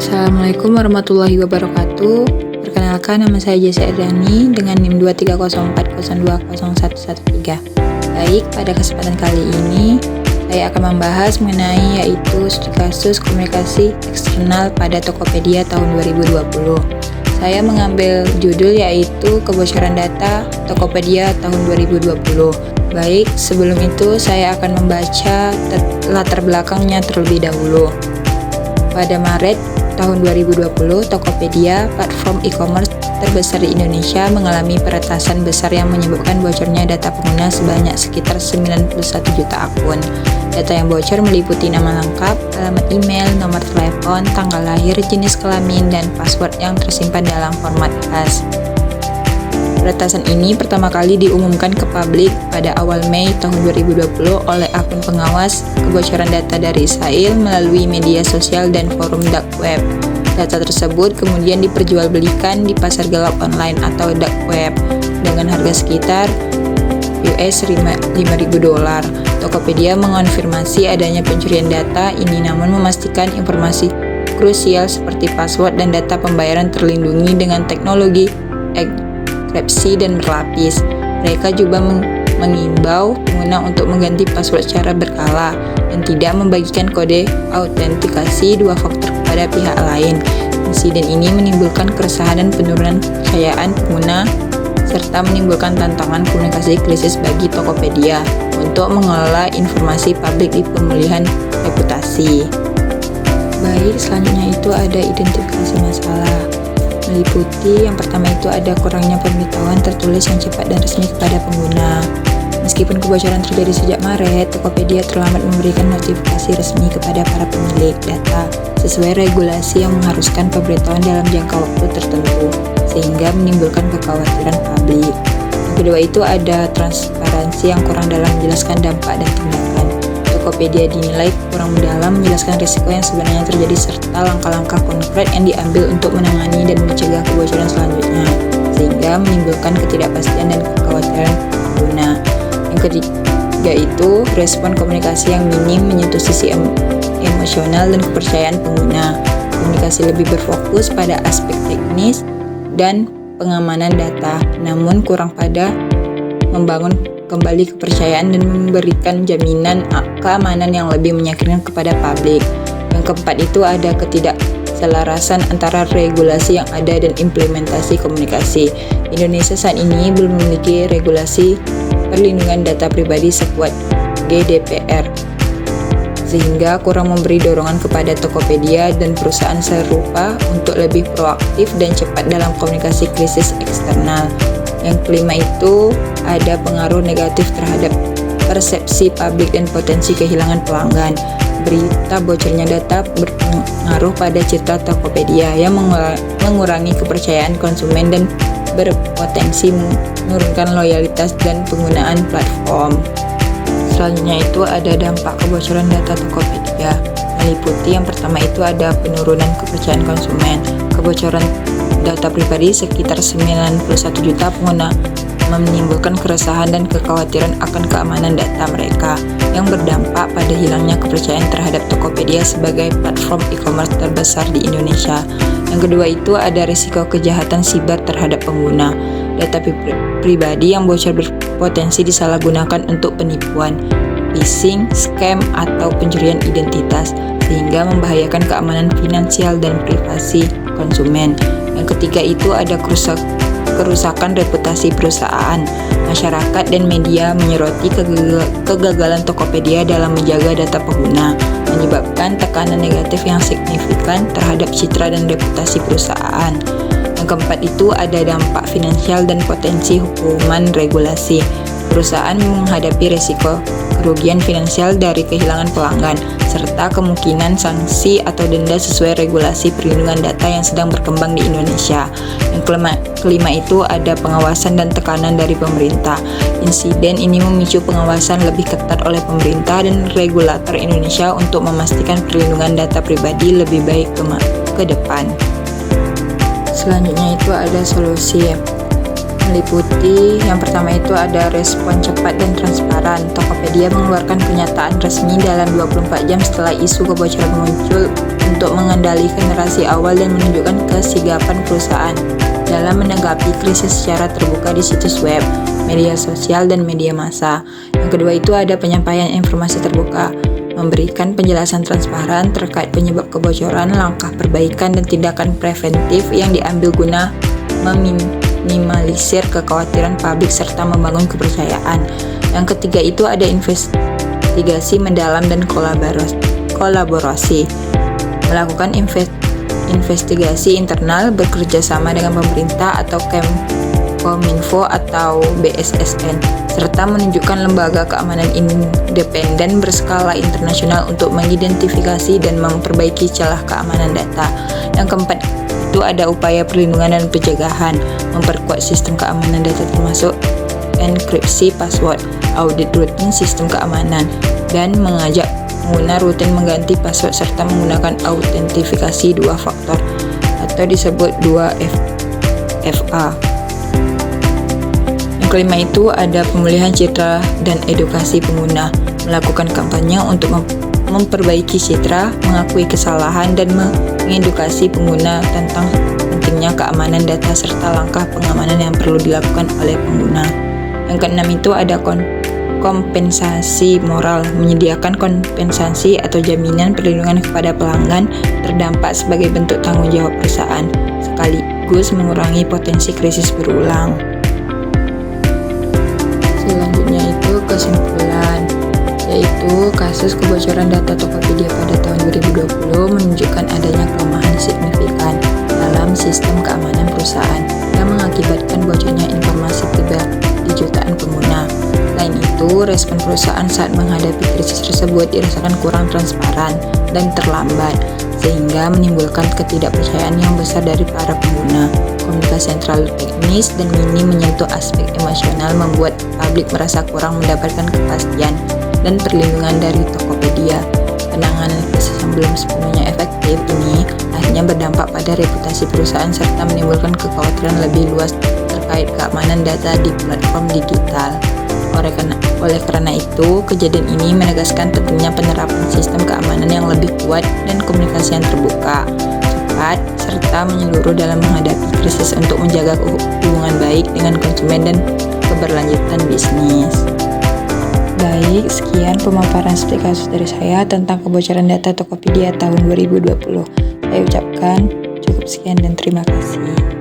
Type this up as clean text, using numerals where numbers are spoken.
Assalamualaikum warahmatullahi wabarakatuh. Perkenalkan, nama saya Jesse Erdani dengan NIM 23040201113. Baik, pada kesempatan kali ini saya akan membahas mengenai yaitu studi kasus komunikasi eksternal pada Tokopedia tahun 2020. Saya mengambil judul yaitu kebocoran data Tokopedia tahun 2020. Baik, sebelum itu saya akan membaca latar belakangnya terlebih dahulu. Pada Maret tahun 2020, Tokopedia, platform e-commerce terbesar di Indonesia, mengalami peretasan besar yang menyebabkan bocornya data pengguna sebanyak sekitar 91 juta akun. Data yang bocor meliputi nama lengkap, alamat email, nomor telepon, tanggal lahir, jenis kelamin, dan password yang tersimpan dalam format khas. Peretasan ini pertama kali diumumkan ke publik pada awal Mei tahun 2020 oleh akun pengawas kebocoran data dari Israel melalui media sosial dan forum dark web. Data tersebut kemudian diperjualbelikan di pasar gelap online atau dark web dengan harga sekitar $5.000. Tokopedia mengonfirmasi adanya pencurian data ini, namun memastikan informasi krusial seperti password dan data pembayaran terlindungi dengan teknologi enkripsi dan berlapis. Mereka juga mengimbau pengguna untuk mengganti password secara berkala dan tidak membagikan kode autentikasi dua faktor kepada pihak lain. Insiden ini menimbulkan keresahan dan penurunan kepercayaan pengguna serta menimbulkan tantangan komunikasi krisis bagi Tokopedia untuk mengelola informasi publik di pemulihan reputasi. Baik, selanjutnya itu ada identifikasi masalah. Meliputi yang pertama itu ada kurangnya pemberitahuan tertulis yang cepat dan resmi kepada pengguna. Meskipun kebocoran terjadi sejak Maret, Tokopedia terlambat memberikan notifikasi resmi kepada para pemilik data sesuai regulasi yang mengharuskan pemberitahuan dalam jangka waktu tertentu, sehingga menimbulkan kekhawatiran publik. Yang kedua itu ada transparansi yang kurang dalam menjelaskan dampak dan tindakan. Tokopedia dinilai kurang mendalam menjelaskan risiko yang sebenarnya terjadi serta langkah-langkah konkret yang diambil untuk menangani dan mencegah kebocoran selanjutnya, sehingga menimbulkan ketidakpastian dan kekhawatiran pengguna. Yang ketiga itu respon komunikasi yang minim menyentuh sisi emosional dan kepercayaan pengguna. Komunikasi lebih berfokus pada aspek teknis dan pengamanan data, namun kurang pada membangun kembali kepercayaan dan memberikan jaminan keamanan yang lebih meyakinkan kepada publik. Yang keempat itu ada ketidakselarasan antara regulasi yang ada dan implementasi komunikasi. Indonesia saat ini belum memiliki regulasi perlindungan data pribadi sekuat GDPR, sehingga kurang memberi dorongan kepada Tokopedia dan perusahaan serupa untuk lebih proaktif dan cepat dalam komunikasi krisis eksternal. Yang kelima itu ada pengaruh negatif terhadap persepsi publik dan potensi kehilangan pelanggan. Berita bocornya data berpengaruh pada citra Tokopedia yang mengurangi kepercayaan konsumen dan berpotensi menurunkan loyalitas dan penggunaan platform. Selanjutnya itu ada dampak kebocoran data Tokopedia. Meliputi yang pertama itu ada penurunan kepercayaan konsumen. Kebocoran data pribadi sekitar 91 juta pengguna menimbulkan keresahan dan kekhawatiran akan keamanan data mereka yang berdampak pada hilangnya kepercayaan terhadap Tokopedia sebagai platform e-commerce terbesar di Indonesia. Yang kedua itu ada risiko kejahatan siber terhadap pengguna. Data pribadi yang bocor berpotensi disalahgunakan untuk penipuan, phishing, scam, atau pencurian identitas, sehingga membahayakan keamanan finansial dan privasi konsumen. Yang ketiga itu ada kerusakan reputasi perusahaan. Masyarakat dan media menyoroti kegagalan Tokopedia dalam menjaga data pengguna, menyebabkan tekanan negatif yang signifikan terhadap citra dan reputasi perusahaan. Yang keempat itu ada dampak finansial dan potensi hukuman regulasi. Perusahaan menghadapi risiko kerugian finansial dari kehilangan pelanggan, serta kemungkinan sanksi atau denda sesuai regulasi perlindungan data yang sedang berkembang di Indonesia. Yang kelima itu ada pengawasan dan tekanan dari pemerintah. Insiden ini memicu pengawasan lebih ketat oleh pemerintah dan regulator Indonesia untuk memastikan perlindungan data pribadi lebih baik ke depan. Selanjutnya itu ada solusi. meliputi yang pertama itu ada respon cepat dan transparan. Tokopedia mengeluarkan pernyataan resmi dalam 24 jam setelah isu kebocoran muncul untuk mengendalikan narasi awal dan menunjukkan kesigapan perusahaan dalam menanggapi krisis secara terbuka di situs web, media sosial, dan media massa. Yang kedua itu ada penyampaian informasi terbuka, memberikan penjelasan transparan terkait penyebab kebocoran, langkah perbaikan, dan tindakan preventif yang diambil guna meminimalisir kekhawatiran publik serta membangun kepercayaan. Yang ketiga itu ada investigasi mendalam dan kolaborasi, melakukan investigasi internal bekerja sama dengan pemerintah atau Kominfo atau BSSN, serta menunjukkan lembaga keamanan independen berskala internasional untuk mengidentifikasi dan memperbaiki celah keamanan data. Yang keempat itu ada upaya perlindungan dan pencegahan, memperkuat sistem keamanan data termasuk enkripsi password, audit rutin sistem keamanan, dan mengajak pengguna rutin mengganti password serta menggunakan autentifikasi dua faktor atau disebut 2FA. Yang kelima itu ada pemulihan citra dan edukasi pengguna, melakukan kampanye untuk memperbaiki citra, mengakui kesalahan, dan mengedukasi pengguna tentang pentingnya keamanan data serta langkah pengamanan yang perlu dilakukan oleh pengguna. Yang keenam itu ada kompensasi moral, menyediakan kompensasi atau jaminan perlindungan kepada pelanggan terdampak sebagai bentuk tanggung jawab perusahaan, sekaligus mengurangi potensi krisis berulang. Selanjutnya itu kesimpulan, yaitu kasus kebocoran data Tokopedia pada tahun 2020 menunjukkan adanya kelemahan signifikan dalam sistem keamanan perusahaan yang mengakibatkan bocornya informasi pribadi jutaan pengguna. Selain itu, respon perusahaan saat menghadapi krisis tersebut dirasakan kurang transparan dan terlambat, sehingga menimbulkan ketidakpercayaan yang besar dari para pengguna. Komunikasi yang terlalu teknis dan minim menyentuh aspek emosional membuat publik merasa kurang mendapatkan kepastian dan perlindungan dari Tokopedia. Penanganan krisis yang belum sepenuhnya efektif ini akhirnya berdampak pada reputasi perusahaan serta menimbulkan kekhawatiran lebih luas terkait keamanan data di platform digital. Oleh karena itu, kejadian ini menegaskan pentingnya penerapan sistem keamanan yang lebih kuat dan komunikasi yang terbuka, cepat, serta menyeluruh dalam menghadapi krisis untuk menjaga hubungan baik dengan konsumen dan keberlanjutan bisnis. Baik, sekian pemaparan studi kasus dari saya tentang kebocoran data Tokopedia tahun 2020. Saya ucapkan cukup sekian dan terima kasih.